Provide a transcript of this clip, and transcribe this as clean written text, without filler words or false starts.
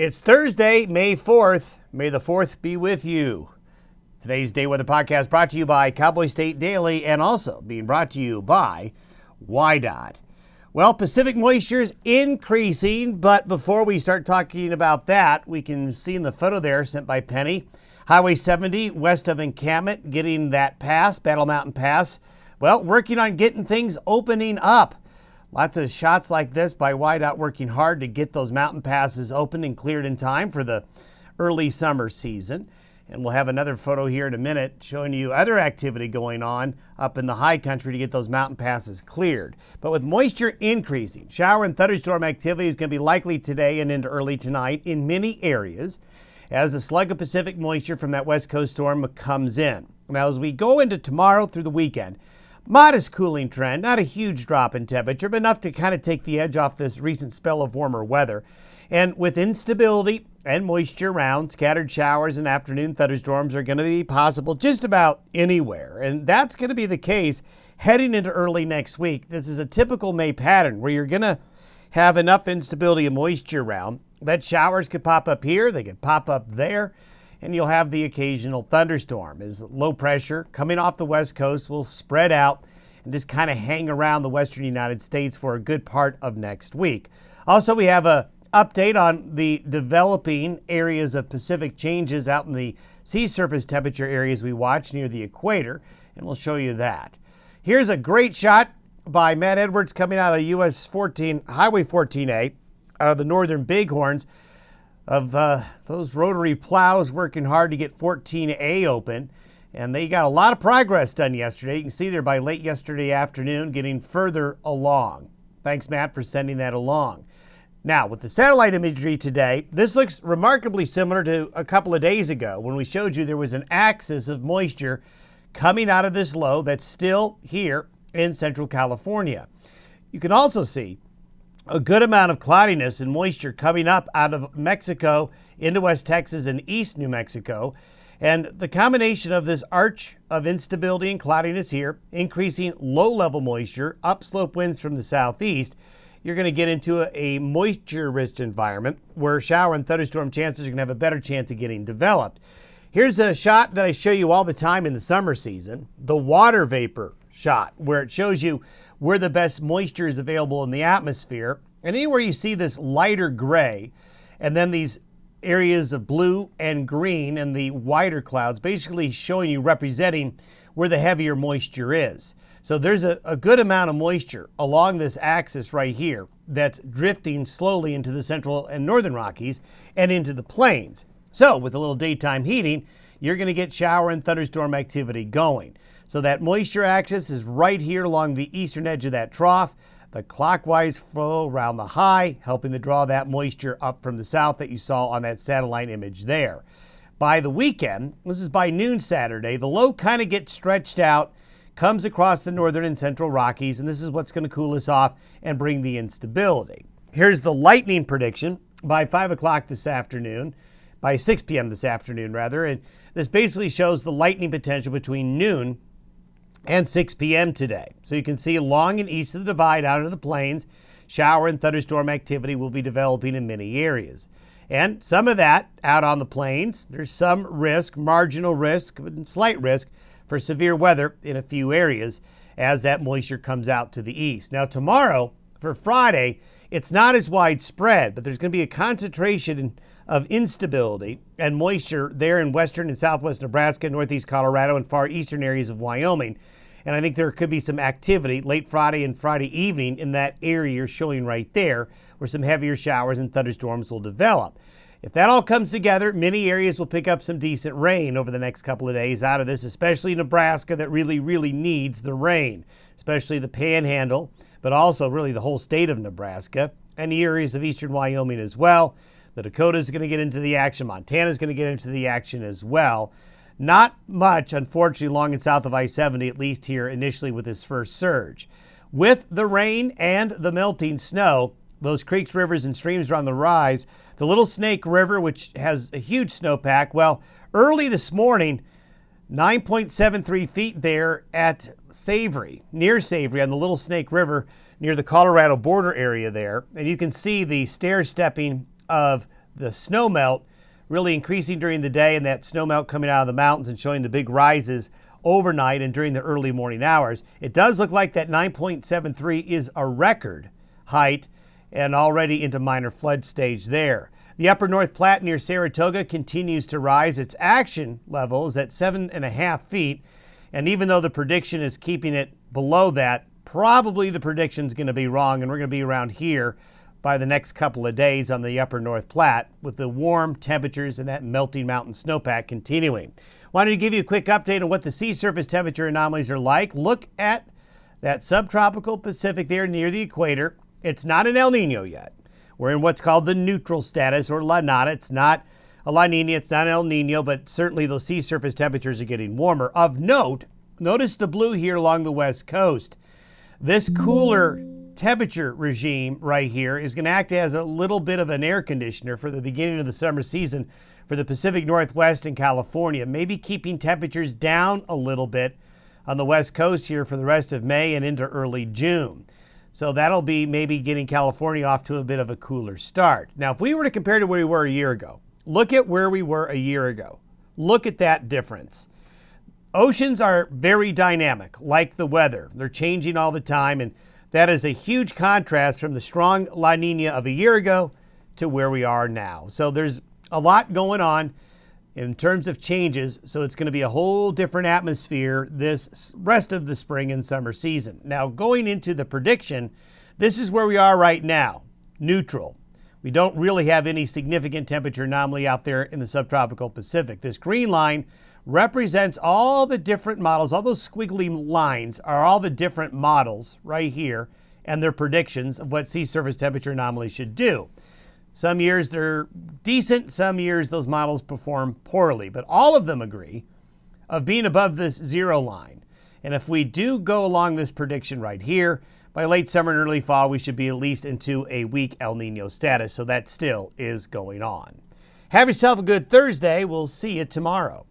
It's Thursday, May 4th. May the 4th be with you. Today's Day Weather Podcast brought to you by Cowboy State Daily and also being brought to you by WYDOT. Well, Pacific moisture is increasing, but before we start talking about that, we can see in the photo there sent by Penny, Highway 70 west of Encampment, getting that pass, Battle Mountain Pass. Well, working on getting things opening up. Lots of shots like this by WYDOT working hard to get those mountain passes open and cleared in time for the early summer season. And we'll have another photo here in a minute showing you other activity going on up in the high country to get those mountain passes cleared. But with moisture increasing, shower and thunderstorm activity is going to be likely today and into early tonight in many areas as a slug of Pacific moisture from that west coast storm comes in. Now, as we go into tomorrow through the weekend, modest cooling trend, not a huge drop in temperature, but enough to kind of take the edge off this recent spell of warmer weather. And with instability and moisture around, scattered showers and afternoon thunderstorms are going to be possible just about anywhere. And that's going to be the case heading into early next week. This is a typical May pattern where you're going to have enough instability and moisture around that showers could pop up here, they could pop up there, and you'll have the occasional thunderstorm as low pressure coming off the west coast will spread out and just kind of hang around the western United States for a good part of next week. Also, we have a update on the developing areas of Pacific changes out in the sea surface temperature areas we watch near the equator, and we'll show you that. Here's a great shot by Matt Edwards coming out of US 14, Highway 14A, out of the northern Bighorns, of those rotary plows working hard to get 14A open. And they got a lot of progress done yesterday. You can see there by late yesterday afternoon, getting further along. Thanks, Matt, for sending that along. Now, with the satellite imagery today, this looks remarkably similar to a couple of days ago when we showed you there was an axis of moisture coming out of this low that's still here in Central California. You can also see a good amount of cloudiness and moisture coming up out of Mexico into West Texas and East New Mexico. And the combination of this arch of instability and cloudiness here, increasing low-level moisture, upslope winds from the southeast, you're going to get into a moisture-rich environment where shower and thunderstorm chances are going to have a better chance of getting developed. Here's a shot that I show you all the time in the summer season, the water vapor shot, where it shows you where the best moisture is available in the atmosphere. And anywhere you see this lighter gray and then these areas of blue and green and the whiter clouds basically showing you, representing where the heavier moisture is. So there's a good amount of moisture along this axis right here that's drifting slowly into the central and northern Rockies and into the plains. So with a little daytime heating, you're going to get shower and thunderstorm activity going. So that moisture axis is right here along the eastern edge of that trough. The clockwise flow around the high, helping to draw that moisture up from the south that you saw on that satellite image there. By the weekend, this is by noon Saturday, the low kind of gets stretched out, comes across the northern and central Rockies, and this is what's going to cool us off and bring the instability. Here's the lightning prediction by 5 o'clock this afternoon, by 6 p.m. this afternoon rather, and this basically shows the lightning potential between noon and 6 p.m. today. So you can see along and east of the divide out of the plains, shower and thunderstorm activity will be developing in many areas. And some of that out on the plains, there's some risk, marginal risk, but slight risk for severe weather in a few areas as that moisture comes out to the east. Now tomorrow, for Friday, it's not as widespread, but there's going to be a concentration of instability and moisture there in western and southwest Nebraska, northeast Colorado, and far eastern areas of Wyoming. And I think there could be some activity late Friday and Friday evening in that area you're showing right there, where some heavier showers and thunderstorms will develop. If that all comes together, many areas will pick up some decent rain over the next couple of days out of this, especially Nebraska that really needs the rain, especially the Panhandle, but also really the whole state of Nebraska and the areas of eastern Wyoming as well. The Dakotas is going to get into the action. Montana is going to get into the action as well. Not much, unfortunately, long and south of I-70, at least here initially with this first surge. With the rain and the melting snow, those creeks, rivers, and streams are on the rise. The Little Snake River, which has a huge snowpack, well, early this morning, 9.73 feet there at Savory, near Savory on the Little Snake River, near the Colorado border area there. And you can see the stair-stepping of the snowmelt really increasing during the day and that snowmelt coming out of the mountains and showing the big rises overnight and during the early morning hours. It does look like that 9.73 is a record height and already into minor flood stage there. The upper North Platte near Saratoga continues to rise. Its action level is at 7.5 feet. And even though the prediction is keeping it below that, probably the prediction is going to be wrong. And we're going to be around here by the next couple of days on the upper North Platte with the warm temperatures and that melting mountain snowpack continuing. Wanted to give you a quick update on what the sea surface temperature anomalies are like. Look at that subtropical Pacific there near the equator. It's not an El Nino yet. We're in what's called the neutral status or La Nada. It's not a La Nina, it's not an El Nino, but certainly those sea surface temperatures are getting warmer. Of note, notice the blue here along the west coast. This cooler temperature regime right here is going to act as a little bit of an air conditioner for the beginning of the summer season for the Pacific Northwest and California, maybe keeping temperatures down a little bit on the west coast here for the rest of May and into early June. So that'll be maybe getting California off to a bit of a cooler start. Now, if we were to compare to where we were a year ago, look at where we were a year ago. Look at that difference. Oceans are very dynamic, like the weather. They're changing all the time, and that is a huge contrast from the strong La Nina of a year ago to where we are now. So there's a lot going on in terms of changes, so it's going to be a whole different atmosphere this rest of the spring and summer season. Now, going into the prediction, this is where we are right now, neutral. We don't really have any significant temperature anomaly out there in the subtropical Pacific. This green line represents all the different models. All those squiggly lines are all the different models right here and their predictions of what sea surface temperature anomalies should do. Some years they're decent, some years those models perform poorly, but all of them agree of being above this zero line. And if we do go along this prediction right here, by late summer and early fall, we should be at least into a weak El Nino status, so that still is going on. Have yourself a good Thursday. We'll see you tomorrow.